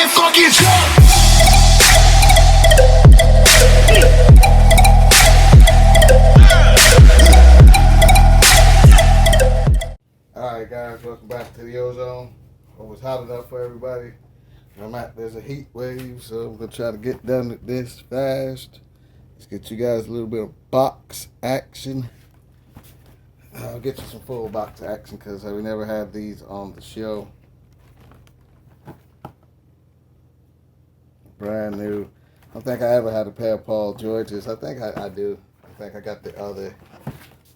my fucking truck. Alright guys, welcome back to the Ozone. It was hot enough for everybody. There's a heat wave, so I'm gonna try to get done with this fast. Let's get you guys a little bit of box action. I'll get you some full box action because we never had these on the show. Brand new. I don't think I ever had a pair of Paul Georges. I think I do. I think I got the other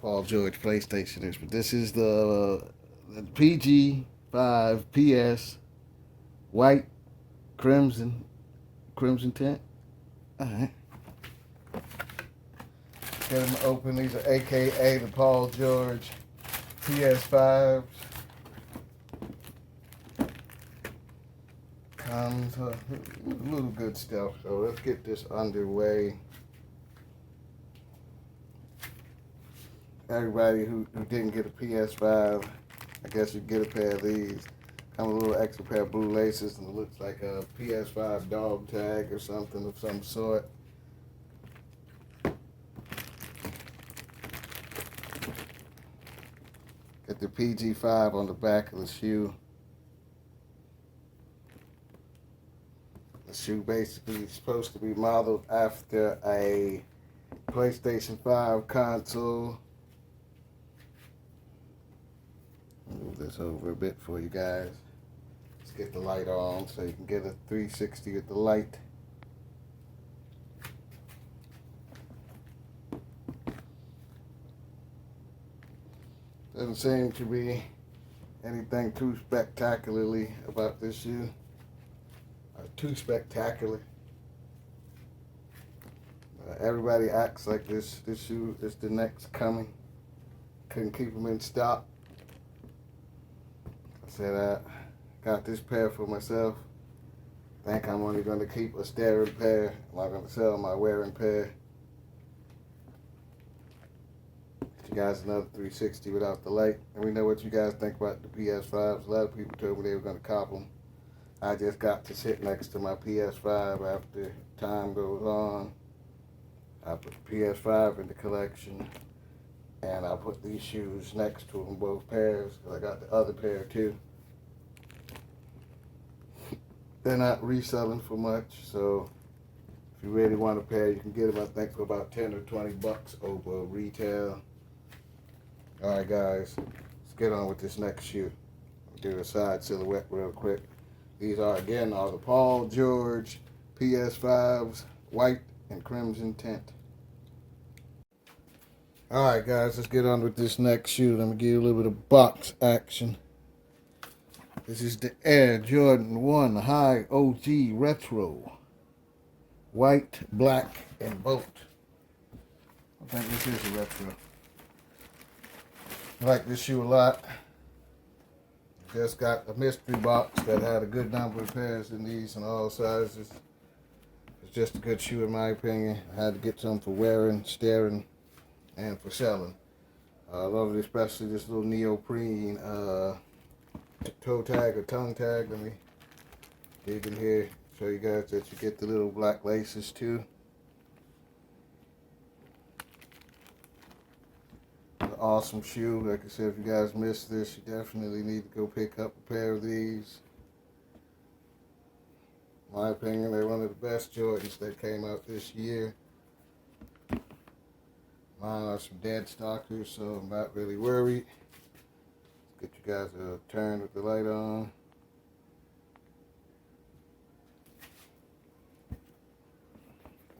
Paul George PlayStationers, but this is the PG5 PS white crimson tint. All right. Get them open. These are AKA the Paul George PS5s. Comes a little good stuff. So let's get this underway. Everybody who didn't get a PS5, I guess you get a pair of these. Come with a little extra pair of blue laces, and it looks like a PS5 dog tag or something of some sort. Get the PG5 on the back of the shoe. The shoe basically is supposed to be modeled after a PlayStation 5 console. Move this over a bit for you guys. Let's get the light on so you can get a 360 with the light. Doesn't seem to be anything too spectacularly about this shoe. Too spectacular. Everybody acts like this shoe is the next coming. Couldn't keep them in stock. I said I got this pair for myself. I think I'm only going to keep a staring pair. I'm not going to sell my wearing pair. Get you guys another 360 without the light. And we know what you guys think about the PS5s. A lot of people told me they were going to cop them. I just got to sit next to my PS5 after time goes on. I put the PS5 in the collection, and I put these shoes next to them, both pairs, because I got the other pair too. They're not reselling for much, so if you really want a pair, you can get them, I think, for about 10 or 20 bucks over retail. Alright guys, let's get on with this next shoe. I'll do a side silhouette real quick. These are, again, the Paul George PS5s, white and crimson tint. Alright guys, let's get on with this next shoe. Let me give you a little bit of box action. This is the Air Jordan 1 High OG Retro. White, black, and both. I think this is a retro. I like this shoe a lot. Just got a mystery box that had a good number of pairs in these in all sizes. It's just a good shoe in my opinion. I had to get some for wearing, staring, and for selling. I love it, especially this little neoprene toe tag or tongue tag. Let me dig in here, show you guys that you get the little black laces too. Awesome shoe. Like I said, if you guys missed this, you definitely need to go pick up a pair of these. In my opinion, they're one of the best Jordans that came out this year. Mine are some dead stockers, so I'm not really worried. Let's get you guys a turn with the light on.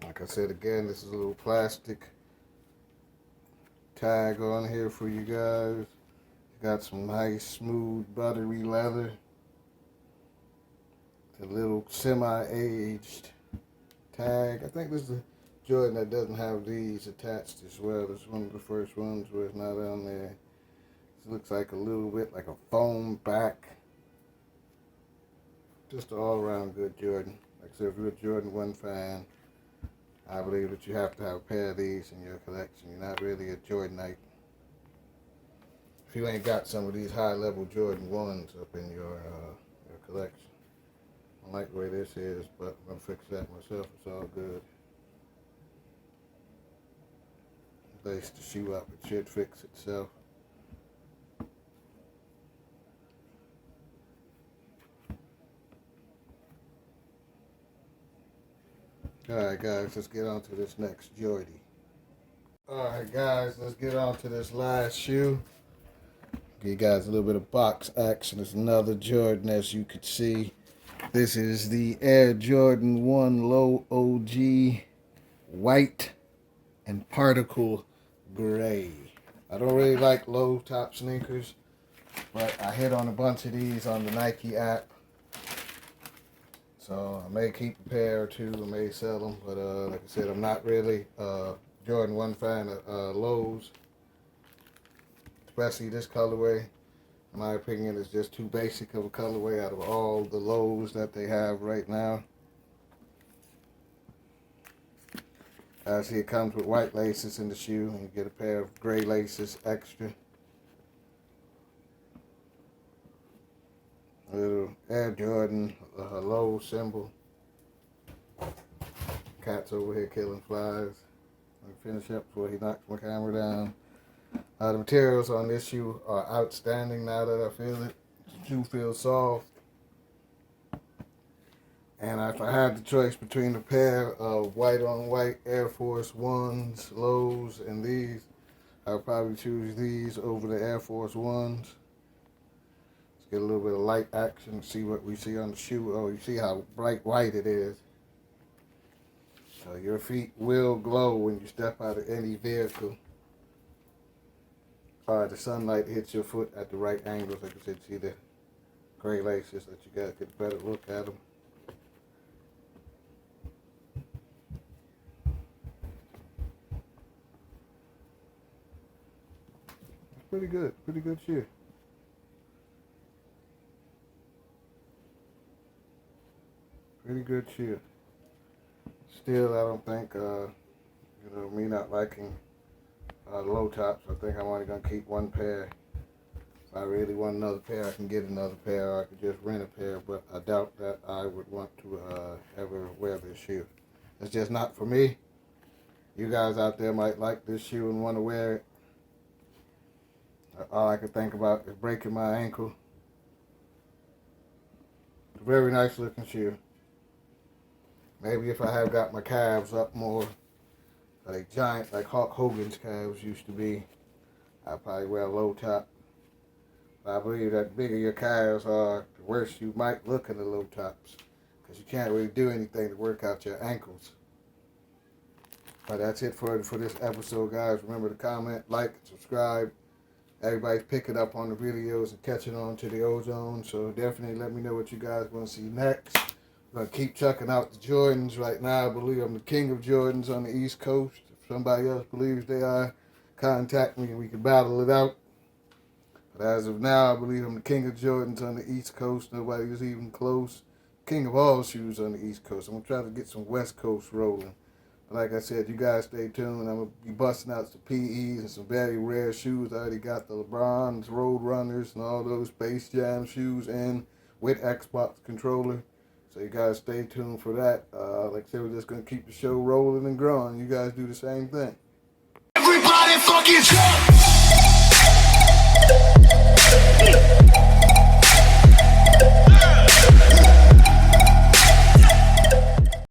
Like I said again, this is a little plastic tag on here for you guys. Got some nice smooth buttery leather. It's a little semi-aged tag. I think this is a Jordan that doesn't have these attached as well. This is one of the first ones where it's not on there. This looks like a little bit like a foam back. Just an all-around good Jordan. Like I said, if you're a Jordan 1 fan, I believe that you have to have a pair of these in your collection. You're not really a Jordanite if you ain't got some of these high-level Jordan 1s up in your collection. like the way this is, but I'm gonna fix that myself. It's all good. Lace the shoe up, it should fix itself. Alright guys, let's get on to this next Jordy. Alright guys, let's get on to this last shoe. Give you guys a little bit of box action. It's another Jordan, as you can see. This is the Air Jordan 1 Low OG white and particle gray. I don't really like low top sneakers, but I hit on a bunch of these on the Nike app. So I may keep a pair or two, I may sell them, but like I said, I'm not really Jordan 1 fan of lows, especially this colorway. In my opinion, it's just too basic of a colorway out of all the lows that they have right now. As it comes with white laces in the shoe, and you get a pair of gray laces extra. A little Air Jordan low symbol. Cat's over here killing flies. Let me finish up before he knocks my camera down. The materials on this shoe are outstanding now that I feel it. The shoe feels soft. And if I had the choice between a pair of white on white Air Force Ones, lows, and these, I would probably choose these over the Air Force Ones. Let's get a little bit of light action, see what we see on the shoe. Oh, you see how bright white it is. So your feet will glow when you step out of any vehicle. The sunlight hits your foot at the right angles. Like I said, see the gray laces that you got to get a better look at them. It's pretty good shoe. Pretty good shoe. Still, I don't think, me not liking low tops, I think I'm only going to keep one pair. If I really want another pair, I can get another pair, or I could just rent a pair, but I doubt that I would want to ever wear this shoe. It's just not for me. You guys out there might like this shoe and want to wear it. All I can think about is breaking my ankle. It's a very nice looking shoe. Maybe if I have got my calves up more, like giant, like Hulk Hogan's calves used to be, I'd probably wear a low top. But I believe that the bigger your calves are, the worse you might look in the low tops, because you can't really do anything to work out your ankles. But that's it for this episode, guys. Remember to comment, like, and subscribe. Everybody's picking up on the videos and catching on to the ozone, so definitely let me know what you guys want to see next. I'm going to keep checking out the Jordans right now. I believe I'm the king of Jordans on the East Coast. If somebody else believes they are, contact me and we can battle it out. But as of now, I believe I'm the king of Jordans on the East Coast. Nobody is even close. King of all shoes on the East Coast. I'm going to try to get some West Coast rolling. But like I said, you guys stay tuned. I'm going to be busting out some PEs and some very rare shoes. I already got the LeBron's, Road Runners, and all those Space Jam shoes in with Xbox controller. So you guys stay tuned for that. Like I said, we're just going to keep the show rolling and growing. You guys do the same thing. Everybody fucking jump!